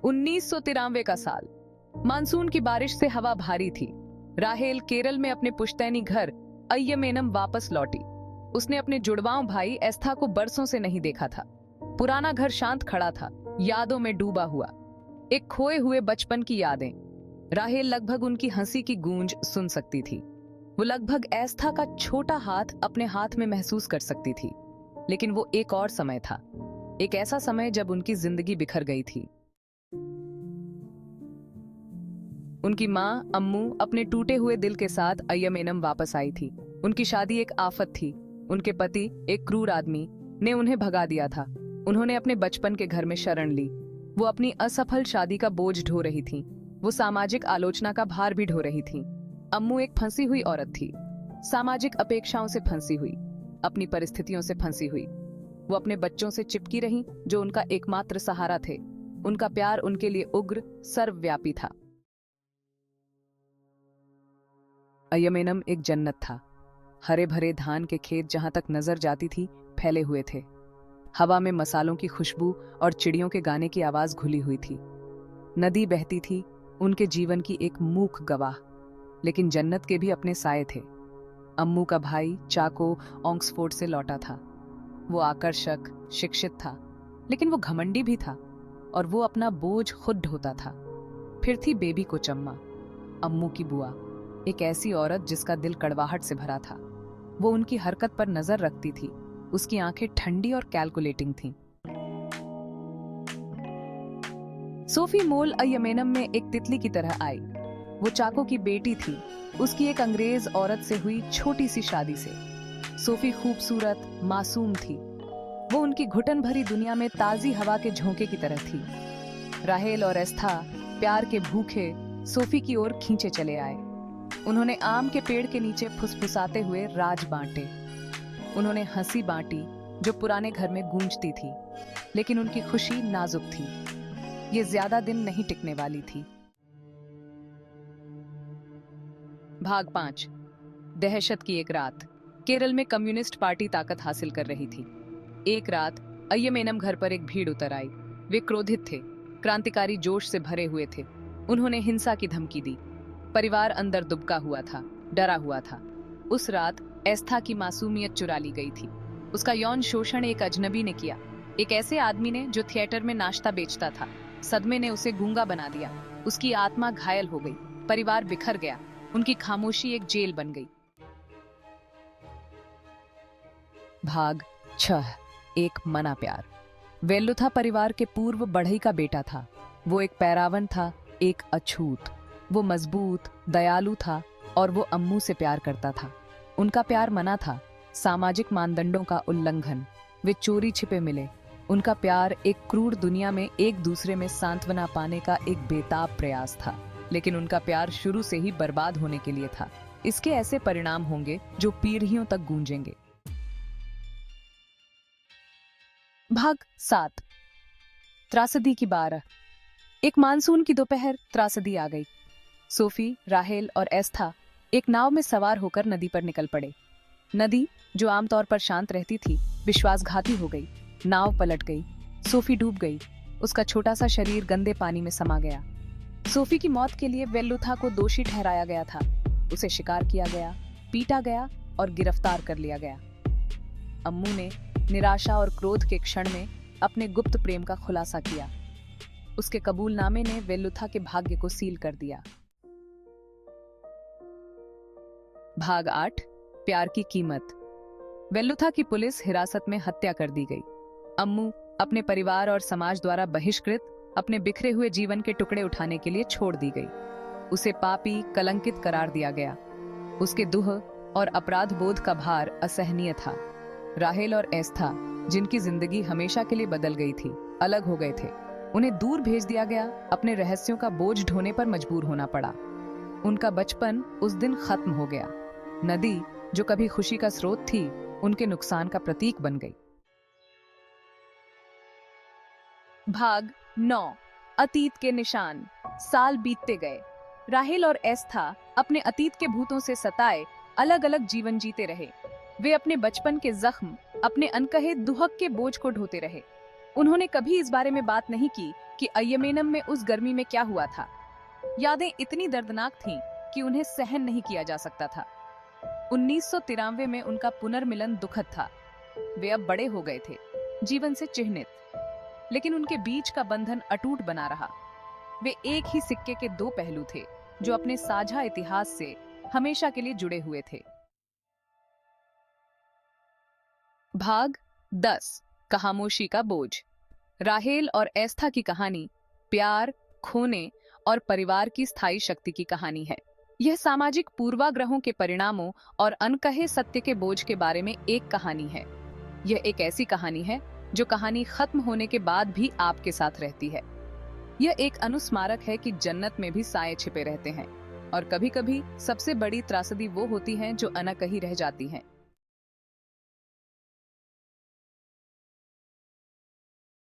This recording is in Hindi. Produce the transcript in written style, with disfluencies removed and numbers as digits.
1993 का साल। मानसून की बारिश से हवा भारी थी। राहेल केरल में अपने पुश्तैनी घर अय्यमेनम वापस लौटी। उसने अपने जुड़वांव भाई एस्था को बरसों से नहीं देखा था। पुराना घर शांत खड़ा था, यादों में डूबा हुआ, एक खोए हुए बचपन की यादें। राहेल लगभग उनकी हंसी की गूंज सुन सकती थी। वो लगभग एस्था का छोटा हाथ अपने हाथ में महसूस कर सकती थी। लेकिन वो एक और समय था, एक ऐसा समय जब उनकी जिंदगी बिखर गई थी। उनकी माँ अम्मू अपने टूटे हुए दिल के साथ अय्यमेनम वापस आई थी। उनकी शादी एक आफत थी। उनके पति, एक क्रूर आदमी, ने उन्हें भगा दिया था। उन्होंने अपने बचपन के घर में शरण ली। वो अपनी असफल शादी का बोझ ढो रही थी। वो सामाजिक आलोचना का भार भी ढो रही थी। अम्मू एक फंसी हुई औरत थी, सामाजिक अपेक्षाओं से फंसी हुई, अपनी परिस्थितियों से फंसी हुई। वो अपने बच्चों से चिपकी रही, जो उनका एकमात्र सहारा थे। उनका प्यार उनके लिए उग्र, सर्वव्यापी था। अय्यमेनम एक जन्नत था। हरे भरे धान के खेत जहां तक नजर जाती थी फैले हुए थे। हवा में मसालों की खुशबू और चिड़ियों के गाने की आवाज घुली हुई थी। नदी बहती थी, उनके जीवन की एक मूक गवाह। लेकिन जन्नत के भी अपने साए थे। अम्मू का भाई चाको ऑक्सफोर्ड से लौटा था। वो आकर्षक, शिक्षित था, लेकिन वो घमंडी भी था, और वो अपना बोझ खुद ढोता था। फिर थी बेबी कोचम्मा, अम्मू की बुआ, एक ऐसी औरत जिसका दिल कड़वाहट से भरा था। वो उनकी हरकत पर नजर रखती थी। उसकी आंखें ठंडी और कैलकुलेटिंग थीं। सोफी मोल अय्यमेनम में एक तितली की तरह आई। वो चाको की बेटी थी, उसकी एक अंग्रेज औरत से हुई छोटी सी शादी से। सोफी खूबसूरत, मासूम थी। वो उनकी घुटन भरी दुनिया में ताजी हवा के झोंके की तरह थी। राहेल और एस्था प्यार के भूखे सोफी की ओर खींचे चले आए। उन्होंने आम के पेड़ के नीचे फुसफुसाते हुए राज बांटे। उन्होंने हंसी बांटी जो पुराने घर में गूंजती थी, लेकिन उनकी खुशी नाजुक थी। ये ज्यादा दिन नहीं टिकने वाली थी। भाग 5। दहशत की एक रात। केरल में कम्युनिस्ट पार्टी ताकत हासिल कर रही थी। एक रात अय्यमेनम घर पर एक भीड़ उतर आई। वे क्रोधित थे, क्रांतिकारी जोश से भरे हुए थे। उन्होंने हिंसा की धमकी दी। परिवार अंदर दुबका हुआ था, डरा हुआ था। उस रात एस्था की मासूमियत चुरा ली गई थी। उसका यौन शोषण एक अजनबी ने किया, एक ऐसे आदमी ने जो थिएटर में नाश्ता बेचता था। सदमे ने उसे गूंगा बना दिया। उसकी आत्मा घायल हो गई। परिवार बिखर गया। उनकी खामोशी एक जेल बन गई। भाग 6। एक मना प्यार। वेल्लुथा परिवार के पूर्व बढ़ई का बेटा था। वो एक पैरावन था, एक अछूत। वो मजबूत, दयालु था, और वो अम्मू से प्यार करता था। उनका प्यार मना था, सामाजिक मानदंडों का उल्लंघन। वे चोरी छिपे मिले। उनका प्यार एक क्रूर दुनिया में एक दूसरे में सांत्वना पाने का एक बेताब प्रयास था। लेकिन उनका प्यार शुरू से ही बर्बाद होने के लिए था। इसके ऐसे परिणाम होंगे जो पीढ़ियों तक गूंजेंगे। भाग 7। त्रासदी की 12। एक मानसून की दोपहर त्रासदी आ गई। सोफी, राहेल और एस्था एक नाव में सवार होकर नदी पर निकल पड़े। नदी, जो आमतौर पर शांत रहती थी, विश्वासघाती हो गई। नाव पलट गई। सोफी डूब गई। उसका छोटा सा शरीर गंदे पानी में समा गया। सोफी की मौत के लिए वेल्लुथा को दोषी ठहराया गया था। उसे शिकार किया गया, पीटा गया और गिरफ्तार कर लिया गया। अम्मू ने निराशा और क्रोध के क्षण में अपने गुप्त प्रेम का खुलासा किया। उसके कबूलनामे ने वेल्लुथा के भाग्य को सील कर दिया। भाग 8। प्यार की कीमत। वेल्लुथा की पुलिस हिरासत में हत्या कर दी गई। अम्मू अपने परिवार और समाज द्वारा बहिष्कृत अपने बिखरे हुए जीवन के टुकड़े उठाने के लिए छोड़ दी गई। उसे पापी, कलंकित करार दिया गया। उसके दुह और अपराध बोध का भार असहनीय था। राहेल और एस्था, जिनकी जिंदगी हमेशा के लिए बदल गई थी, अलग हो गए थे। उन्हें दूर भेज दिया गया। अपने रहस्यों का बोझ ढोने पर मजबूर होना पड़ा। उनका बचपन उस दिन खत्म हो गया। नदी, जो कभी खुशी का स्रोत थी, उनके नुकसान का प्रतीक बन गई। भाग 9। अतीत के निशान। साल बीतते गए। राहेल और एस्था अपने अतीत के भूतों से सताए अलग अलग जीवन जीते रहे। वे अपने बचपन के जख्म, अपने अनकहे दुहक के बोझ को ढोते रहे। उन्होंने कभी इस बारे में बात नहीं की कि अय्यमेनम में उस गर्मी में क्या हुआ था। यादें इतनी दर्दनाक थीं कि उन्हें सहन नहीं किया जा सकता था। 1993 में उनका पुनर्मिलन दुखद था। वे अब बड़े हो गए थे, जीवन से चिह्नित, लेकिन उनके बीच का बंधन अटूट बना रहा। वे एक ही सिक्के के दो पहलू थे, जो अपने साझा इतिहास से हमेशा के लिए जुड़े हुए थे। भाग 10, खामोशी का बोझ। राहेल और एस्था की कहानी प्यार, खोने और परिवार की स्थायी शक्ति की कहानी है। यह सामाजिक पूर्वाग्रहों के परिणामों और अनकहे सत्य के बोझ के बारे में एक कहानी है। यह एक ऐसी कहानी है जो कहानी खत्म होने के बाद भी आपके साथ रहती है। यह एक अनुस्मारक है कि जन्नत में भी साए छिपे रहते हैं और कभी-कभी सबसे बड़ी त्रासदी वो होती है जो अनकही रह जाती हैं।